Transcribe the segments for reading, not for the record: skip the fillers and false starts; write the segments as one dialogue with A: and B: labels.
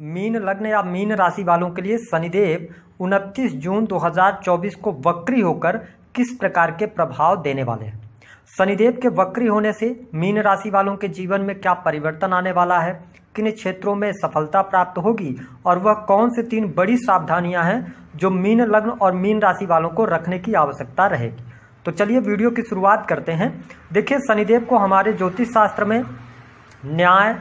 A: Mean लग्न या mean राशि वालों के लिए शनिदेव 29 जून 2024 को वक्री होकर किस प्रकार के प्रभाव देने वाले हैं। शनिदेव के वक्री होने से मीन राशि वालों के जीवन में क्या परिवर्तन आने वाला है, किन क्षेत्रों में सफलता प्राप्त होगी और वह कौन से 3 बड़ी सावधानियां हैं जो मीन लग्न और मीन राशि वालों को रखने की आवश्यकता रहेगी। तो चलिए वीडियो की शुरुआत करते हैं। देखिए, शनिदेव को हमारे ज्योतिष शास्त्र में न्याय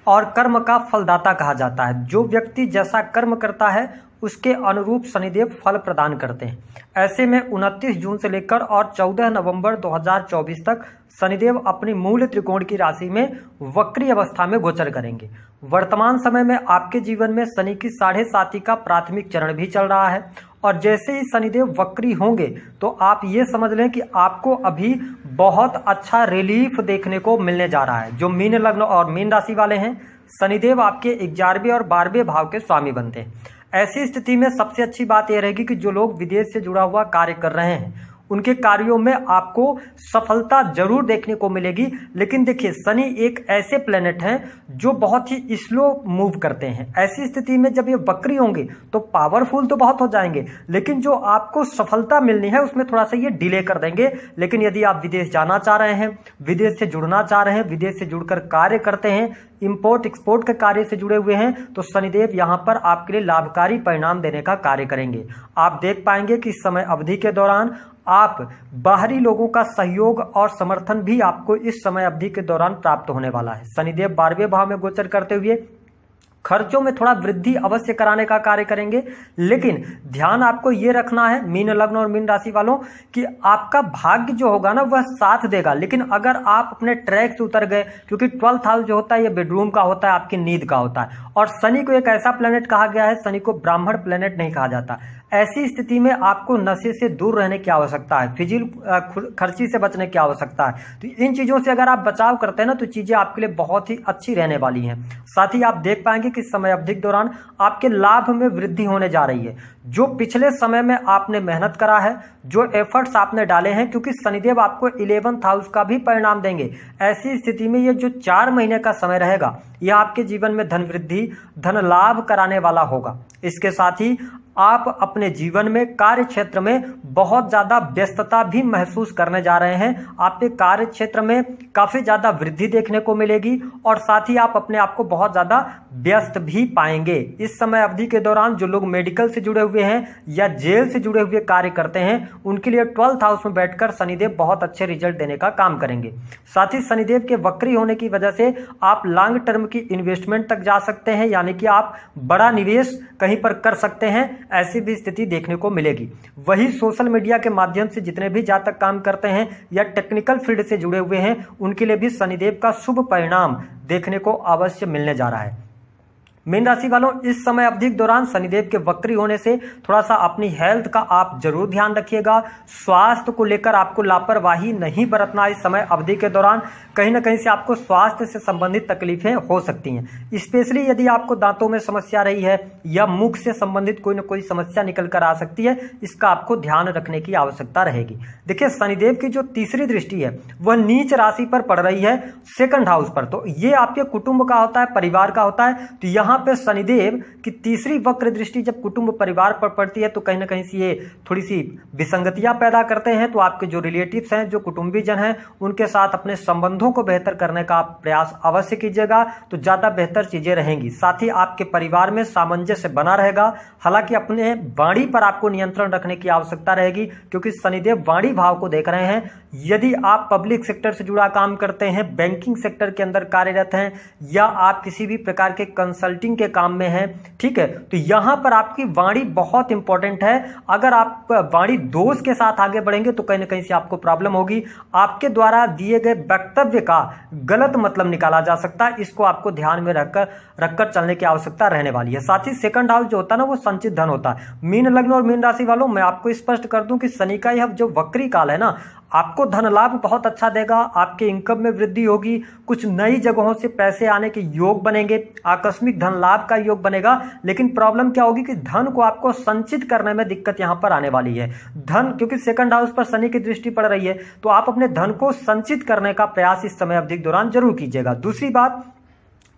A: और कर्म का फलदाता कहा जाता है। जो व्यक्ति जैसा कर्म करता है उसके अनुरूप शनिदेव फल प्रदान करते हैं। ऐसे में 29 जून से लेकर और 14 नवंबर 2024 तक शनिदेव अपनी मूल त्रिकोण की राशि में वक्री अवस्था में गोचर करेंगे। वर्तमान समय में आपके जीवन में शनि की 7.5 का प्राथमिक चरण भी चल रहा है और जैसे ही शनिदेव वक्री होंगे तो आप ये समझ लें कि आपको अभी बहुत अच्छा रिलीफ देखने को मिलने जा रहा है। जो मीन लग्न और मीन राशि वाले हैं, शनिदेव आपके 11वें और 12वें भाव के स्वामी बनते हैं। ऐसी स्थिति में सबसे अच्छी बात यह रहेगी कि जो लोग विदेश से जुड़ा हुआ कार्य कर रहे हैं उनके कार्यों में आपको सफलता जरूर देखने को मिलेगी। लेकिन देखिए, शनि एक ऐसे प्लेनेट हैं जो बहुत ही स्लो मूव करते हैं। ऐसी स्थिति में जब ये वक्री होंगे तो पावरफुल तो बहुत हो जाएंगे, लेकिन जो आपको सफलता मिलनी है उसमें थोड़ा सा ये डिले कर देंगे। लेकिन यदि आप विदेश जाना चाह रहे हैं, विदेश से जुड़ना चाह रहे हैं, विदेश से जुड़कर कार्य करते हैं, इंपोर्ट एक्सपोर्ट के कार्य से जुड़े हुए हैं, तो शनिदेव यहां पर आपके लिए लाभकारी परिणाम देने का कार्य करेंगे। आप देख पाएंगे कि इस समय अवधि के दौरान आप बाहरी लोगों का सहयोग और समर्थन भी आपको इस समय अवधि के दौरान प्राप्त होने वाला है। शनिदेव 12वें भाव में गोचर करते हुए खर्चों में थोड़ा वृद्धि अवश्य कराने का कार्य करेंगे। लेकिन ध्यान आपको ये रखना है मीन लग्न और मीन राशि वालों कि आपका भाग्य जो होगा ना वह साथ देगा। लेकिन अगर आप अपने ट्रैक से उतर गए, क्योंकि 12th हाउस जो होता है ये बेडरूम का होता है, आपकी नींद का होता है, और शनि को एक ऐसा प्लेनेट कहा गया है, शनि को ब्राह्मण प्लेनेट नहीं कहा जाता। ऐसी स्थिति में आपको नशे से दूर रहने की आवश्यकता है, फिजूल खर्ची से बचने की आवश्यकता है। तो इन चीजों से अगर आप बचाव करते हैं ना तो चीजें आपके लिए बहुत ही अच्छी रहने वाली हैं। साथ ही आप देख पाएंगे कि समय अवधि के दौरान आपके लाभ में वृद्धि होने जा रही है। जो पिछले समय में आपने मेहनत करा है, जो एफर्ट्स आपने डाले हैं, क्योंकि शनिदेव आपको 11th हाउस का भी परिणाम देंगे। ऐसी स्थिति में ये जो 4 महीने का समय रहेगा यह आपके जीवन में धन वृद्धि, धन लाभ कराने वाला होगा। इसके साथ ही आप अपने जीवन में कार्य क्षेत्र में बहुत ज्यादा व्यस्तता भी महसूस करने जा रहे हैं। आपके कार्य क्षेत्र में काफी ज्यादा वृद्धि देखने को मिलेगी और साथ ही आप अपने आप को बहुत ज्यादा व्यस्त भी पाएंगे। इस समय अवधि के दौरान जो लोग मेडिकल से जुड़े हुए हैं या जेल से जुड़े हुए कार्य करते हैं उनके लिए 12th हाउस में बैठकर शनिदेव बहुत अच्छे रिजल्ट देने का काम करेंगे। साथ ही शनिदेव के वक्री होने की वजह से आप लॉन्ग टर्म की इन्वेस्टमेंट तक जा सकते हैं, यानी कि आप बड़ा निवेश कहीं पर कर सकते हैं। ऐसी भी स्थिति देखने को मिलेगी। वही सोशल मीडिया के माध्यम से जितने भी जातक काम करते हैं या टेक्निकल फील्ड से जुड़े हुए हैं उनके लिए भी शनिदेव का शुभ परिणाम देखने को अवश्य मिलने जा रहा है। मीन राशि वालों, इस समय अवधि के दौरान शनिदेव के वक्री होने से थोड़ा सा अपनी हेल्थ का आप जरूर ध्यान रखिएगा। स्वास्थ्य को लेकर आपको लापरवाही नहीं बरतना। इस समय अवधि के दौरान कहीं ना कहीं से आपको स्वास्थ्य से संबंधित तकलीफें हो सकती हैं। स्पेशली यदि आपको दांतों में समस्या रही है या मुख से संबंधित कोई ना कोई समस्या निकल कर आ सकती है, इसका आपको ध्यान रखने की आवश्यकता रहेगी। देखिए, शनिदेव की जो तीसरी दृष्टि है वह नीच राशि पर पड़ रही है, 2nd हाउस पर। तो ये आपके कुटुंब का होता है, परिवार का होता है। तो यहाँ पे शनिदेव की तीसरी वक्र दृष्टि जब कुटुंब परिवार पर पड़ती है तो कहीं ना कहीं से ये थोड़ी सी विसंगतियां पैदा करते हैं। तो आपके जो रिलेटिव्स हैं, जो कुटुंबीजन हैं, उनके साथ अपने संबंधों को बेहतर करने का आप प्रयास अवश्य कीजिएगा, तो ज्यादा बेहतर चीजें रहेंगी। साथ ही आपके परिवार में सामंजस्य बना रहेगा। हालांकि अपने वाणी पर आपको नियंत्रण रखने की आवश्यकता रहेगी, क्योंकि शनिदेव वाणी भाव को देख रहे हैं। यदि आप पब्लिक सेक्टर से जुड़ा काम करते हैं, बैंकिंग सेक्टर के अंदर कार्यरत हैं या आप किसी भी प्रकार के कंसल्टिंग के काम में हैं, ठीक है, तो यहां पर आपकी वाणी बहुत इंपॉर्टेंट है। अगर आप वाणी दोष के साथ आगे बढ़ेंगे तो कहीं ना कहीं से आपको प्रॉब्लम होगी। आपके द्वारा दिए गए वक्तव्य का गलत मतलब निकाला जा सकता है। इसको आपको ध्यान में रखकर चलने की आवश्यकता रहने वाली है। साथ ही 2nd हाउस जो होता है ना वो संचित धन होता है। मीन लग्न और मीन राशि वालों, मैं आपको स्पष्ट कर दूं कि शनि का यह जो वक्री काल है ना, आपको धन लाभ बहुत अच्छा देगा। आपके इनकम में वृद्धि होगी, कुछ नई जगहों से पैसे आने के योग बनेंगे, आकस्मिक धन लाभ का योग बनेगा। लेकिन प्रॉब्लम क्या होगी कि धन को आपको संचित करने में दिक्कत यहां पर आने वाली है। धन, क्योंकि 2nd हाउस पर शनि की दृष्टि पड़ रही है, तो आप अपने धन को संचित करने का प्रयास इस समय अवधि के दौरान जरूर कीजिएगा। दूसरी बात,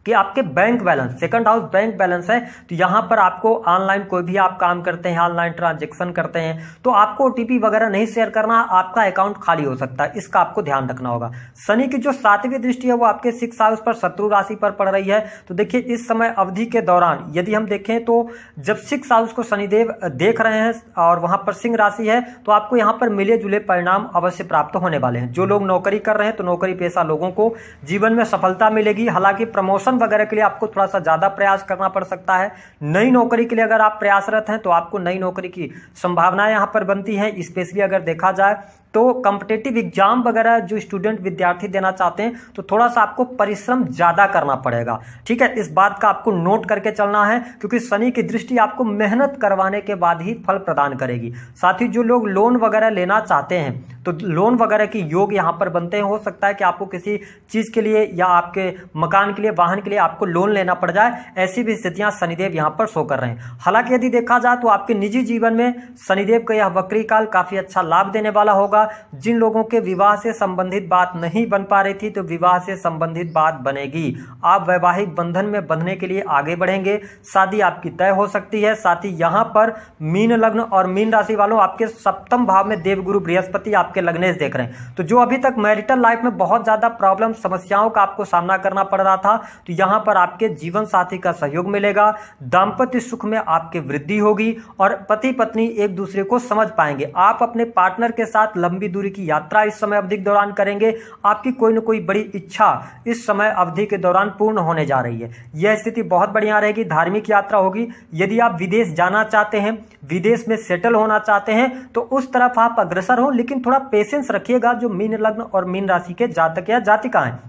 A: कि आपके bank balance, second house bank balance है, तो यहां पर आपको ऑनलाइन कोई भी आप काम करते हैं, ऑनलाइन ट्रांजैक्शन करते हैं, तो आपको ओटीपी वगैरह नहीं शेयर करना, आपका अकाउंट खाली हो सकता है, इसका आपको ध्यान रखना होगा। शनि की जो 7वीं दृष्टि है वो आपके 6th हाउस पर शत्रु राशि पर पड़ रही है। तो देखिए इस समय अवधि के दौरान यदि हम देखें तो जब 6th हाउस को शनिदेव देख रहे हैं और वहां पर सिंह राशि है, तो आपको यहां पर मिले जुले परिणाम अवश्य प्राप्त होने वाले हैं। जो लोग नौकरी कर रहे हैं तो नौकरी पेशा लोगों को जीवन में सफलता मिलेगी। हालांकि प्रमोशन वगैरह के लिए आपको थोड़ा सा ज्यादा प्रयास करना पड़ सकता है। नई नौकरी के लिए अगर आप प्रयासरत हैं तो आपको नई नौकरी की संभावनाएं यहां पर बनती हैं। स्पेशली अगर देखा जाए तो कॉम्पिटिटिव एग्जाम वगैरह जो स्टूडेंट विद्यार्थी देना चाहते हैं तो थोड़ा सा आपको परिश्रम ज्यादा करना पड़ेगा। ठीक है, इस बात का आपको नोट करके चलना है, क्योंकि शनि की दृष्टि आपको मेहनत करवाने के बाद ही फल प्रदान करेगी। साथ ही जो लोग लोन वगैरह लेना चाहते हैं तो लोन वगैरह की योग यहां पर बनते हैं। हो सकता है कि आपको किसी चीज के लिए या आपके मकान के लिए, वाहन के लिए आपको लोन लेना पड़ जाए, ऐसी भी स्थितियां शनिदेव यहां पर शो कर रहे हैं। हालांकि यदि देखा जाए तो आपके निजी जीवन में शनिदेव का यह वक्री काल काफी अच्छा लाभ देने वाला होगा। जिन लोगों के विवाह से संबंधित बात नहीं बन पा रही थी तो विवाह से संबंधित बात बनेगी। आप वैवाहिक बंधन में बंधने के लिए आगे बढ़ेंगे, शादी आपकी तय हो सकती है। साथ ही यहां पर मीन लग्न और मीन राशि वालों आपके 7th भाव में देवगुरु बृहस्पति आपके लग्नेश देख रहे हैं। तो जो अभी तक मैरिटल लाइफ में बहुत ज्यादा प्रॉब्लम समस्याओं का आपको सामना करना पड़ रहा था, तो यहां पर आपके जीवन साथी का सहयोग मिलेगा। दाम्पत्य सुख में आपकी वृद्धि होगी और पति पत्नी एक दूसरे को समझ पाएंगे। आप अपने पार्टनर के साथ लंबी दूरी की यात्रा इस समय अवधि के दौरान करेंगे। आपकी कोई न कोई बड़ी इच्छा इस समय अवधि के दौरान पूर्ण होने जा रही है। यह स्थिति बहुत बढ़िया रहेगी। धार्मिक यात्रा होगी। यदि आप विदेश जाना चाहते हैं, विदेश में सेटल होना चाहते हैं तो उस तरफ आप अग्रसर हो, लेकिन थोड़ा पेशेंस रखिएगा जो मीन लग्न और मीन राशि के जातक या जातिका हैं,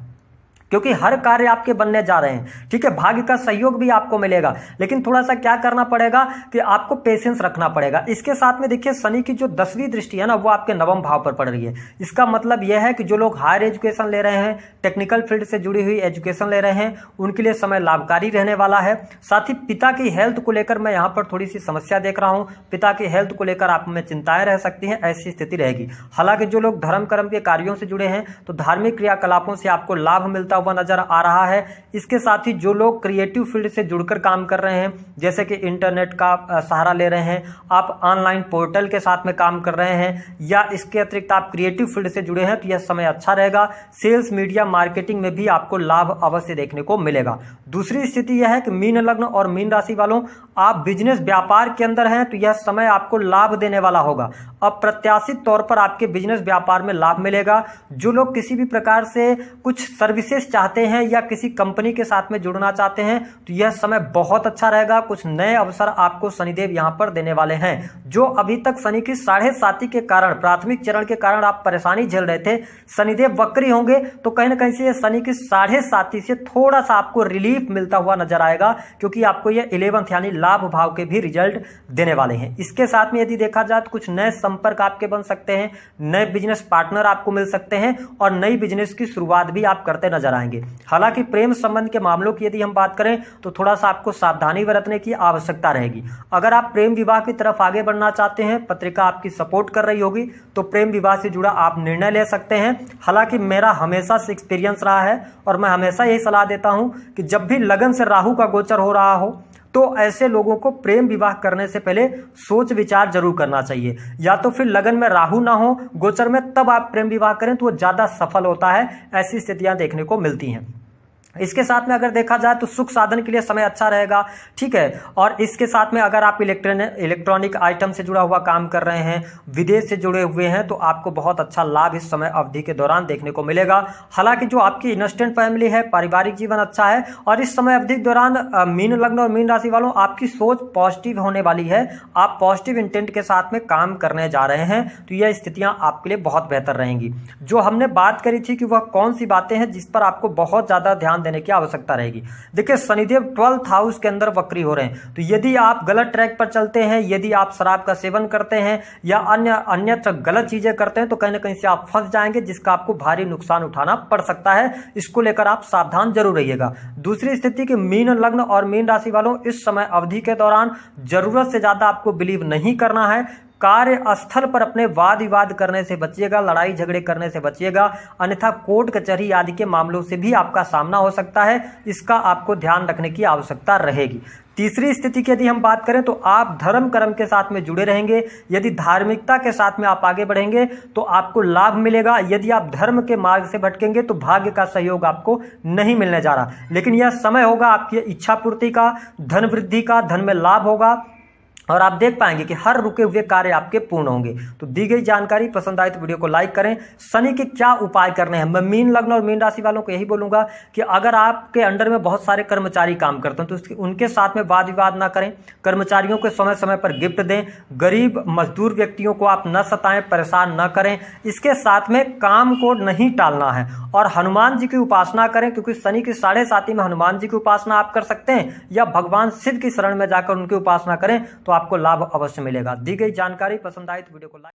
A: क्योंकि हर कार्य आपके बनने जा रहे हैं। ठीक है, भाग्य का सहयोग भी आपको मिलेगा, लेकिन थोड़ा सा क्या करना पड़ेगा कि आपको पेशेंस रखना पड़ेगा। इसके साथ में देखिए शनि की जो 10वीं दृष्टि है ना वो आपके 9वें भाव पर पड़ रही है। इसका मतलब यह है कि जो लोग हायर एजुकेशन ले रहे हैं, टेक्निकल फील्ड से जुड़ी हुई एजुकेशन ले रहे हैं, उनके लिए समय लाभकारी रहने वाला है। साथ ही पिता की हेल्थ को लेकर मैं यहाँ पर थोड़ी सी समस्या देख रहा हूँ। पिता की हेल्थ को लेकर आप में चिंताएं रह सकती हैं, ऐसी स्थिति रहेगी। हालांकि जो लोग धर्म कर्म के कार्यों से जुड़े हैं तो धार्मिक क्रियाकलापों से आपको लाभ मिलता हुआ नजर आ रहा है। इसके साथ ही जो लोग क्रिएटिव फील्ड से जुड़कर काम कर रहे हैं, जैसे कि इंटरनेट का सहारा ले रहे हैं, आप ऑनलाइन पोर्टल के साथ में काम कर रहे हैं, या इसके अतिरिक्त आप क्रिएटिव फील्ड से जुड़े हैं, तो यह समय अच्छा रहेगा। सेल्स, मीडिया, मार्केटिंग में भी आपको लाभ अवश्य देखने को मिलेगा। दूसरी स्थिति यह है कि मीन लग्न और मीन राशि वालों आप बिजनेस व्यापार के अंदर हैं तो यह समय आपको लाभ देने वाला होगा। अप्रत्याशित तौर पर आपके बिजनेस व्यापार में लाभ मिलेगा। जो लोग किसी भी प्रकार से कुछ सर्विसेज चाहते हैं या किसी कंपनी के साथ में जुड़ना चाहते हैं तो यह समय बहुत अच्छा रहेगा। कुछ नए अवसर आपको शनिदेव यहां पर देने वाले हैं। जो अभी तक शनि की 7.5 के कारण, प्राथमिक चरण के कारण आप परेशानी झेल रहे थे, शनिदेव वक्री होंगे तो कहीं ना कहीं से शनि की 7.5 से थोड़ा सा आपको रिलीफ मिलता हुआ नजर आएगा, क्योंकि आपको यह 11th यानी लाभ भाव के भी रिजल्ट देने वाले हैं। इसके साथ में यदि देखा जाए तो कुछ नए संपर्क आपके बन सकते हैं, नए बिजनेस पार्टनर आपको मिल सकते हैं और नई बिजनेस की शुरुआत भी आप करते नजर आएंगे। हालांकि प्रेम संबंध के मामलों की यदि हम बात करें तो थोड़ा सा आपको सावधानी बरतने की आवश्यकता रहेगी। अगर आप प्रेम विवाह की तरफ आगे बढ़ना चाहते हैं, पत्रिका आपकी सपोर्ट कर रही होगी, तो प्रेम विवाह से जुड़ा आप निर्णय ले सकते हैं। हालांकि मेरा हमेशा से एक्सपीरियंस रहा है और मैं हमेशा यही सलाह देता हूं कि जब भी लगन से राहु का गोचर हो रहा हो तो ऐसे लोगों को प्रेम विवाह करने से पहले सोच विचार जरूर करना चाहिए। या तो फिर लगन में राहु ना हो गोचर में, तब आप प्रेम विवाह करें तो वो ज्यादा सफल होता है। ऐसी स्थितियां देखने को मिलती हैं। इसके साथ में अगर देखा जाए तो सुख साधन के लिए समय अच्छा रहेगा। ठीक है, और इसके साथ में अगर आप इलेक्ट्रॉनिक आइटम से जुड़ा हुआ काम कर रहे हैं, विदेश से जुड़े हुए हैं, तो आपको बहुत अच्छा लाभ इस समय अवधि के दौरान देखने को मिलेगा। हालांकि जो आपकी इंस्टेंट फैमिली है, पारिवारिक जीवन अच्छा है और इस समय अवधि के दौरान मीन लग्न और मीन राशि वालों आपकी सोच पॉजिटिव होने वाली है। आप पॉजिटिव इंटेंट के साथ में काम करने जा रहे हैं, तो यह स्थितियां आपके लिए बहुत बेहतर रहेंगी। जो हमने बात करी थी कि वह कौन सी बातें हैं जिस पर आपको बहुत ज्यादा ध्यान देने की आवश्यकता रहेगी। देखिए शनिदेव 12th हाउस के अंदर वक्री हो रहे हैं, तो यदि आप गलत ट्रैक पर चलते हैं, यदि आप शराब का सेवन करते हैं या अन्य गलत चीजें करते हैं, तो कहीं ना कहीं से आप फंस जाएंगे, जिसका आपको भारी नुकसान उठाना पड़ सकता है। इसको लेकर आप सावधान जरूर रहिएगा। दूसरी स्थिति कि मीन लग्न और मीन राशि वालों इस समय अवधि के दौरान जरूरत से ज्यादा आपको बिलीव नहीं करना है। कार्य स्थल पर अपने वाद विवाद करने से बचिएगा, लड़ाई झगड़े करने से बचिएगा, अन्यथा कोर्ट कचहरी आदि के मामलों से भी आपका सामना हो सकता है। इसका आपको ध्यान रखने की आवश्यकता रहेगी। तीसरी स्थिति की यदि हम बात करें तो आप धर्म कर्म के साथ में जुड़े रहेंगे। यदि धार्मिकता के साथ में आप आगे बढ़ेंगे तो आपको लाभ मिलेगा। यदि आप धर्म के मार्ग से भटकेंगे तो भाग्य का सहयोग आपको नहीं मिलने जा रहा, लेकिन यह समय होगा आपकी इच्छा पूर्ति का, धन वृद्धि का, धन में लाभ होगा और आप देख पाएंगे कि हर रुके हुए कार्य आपके पूर्ण होंगे। तो दी गई जानकारी पसंद आए तो वीडियो को लाइक करें। शनि के क्या उपाय करने हैं, मैं मीन लग्न और मीन राशि वालों को यही बोलूंगा कि अगर आपके अंडर में बहुत सारे कर्मचारी काम करते हैं तो उनके साथ में वाद विवाद ना करें। कर्मचारियों को समय समय पर गिफ्ट दें। गरीब मजदूर व्यक्तियों को आप न सताएं, परेशान न करें। इसके साथ में काम को नहीं टालना है और हनुमान जी की उपासना करें, क्योंकि शनि की 7.5 में हनुमान जी की उपासना आप कर सकते हैं या भगवान शिव की शरण में जाकर उनकी उपासना करें तो आपको लाभ अवश्य मिलेगा। दी गई जानकारी पसंद आए तो वीडियो को लाइक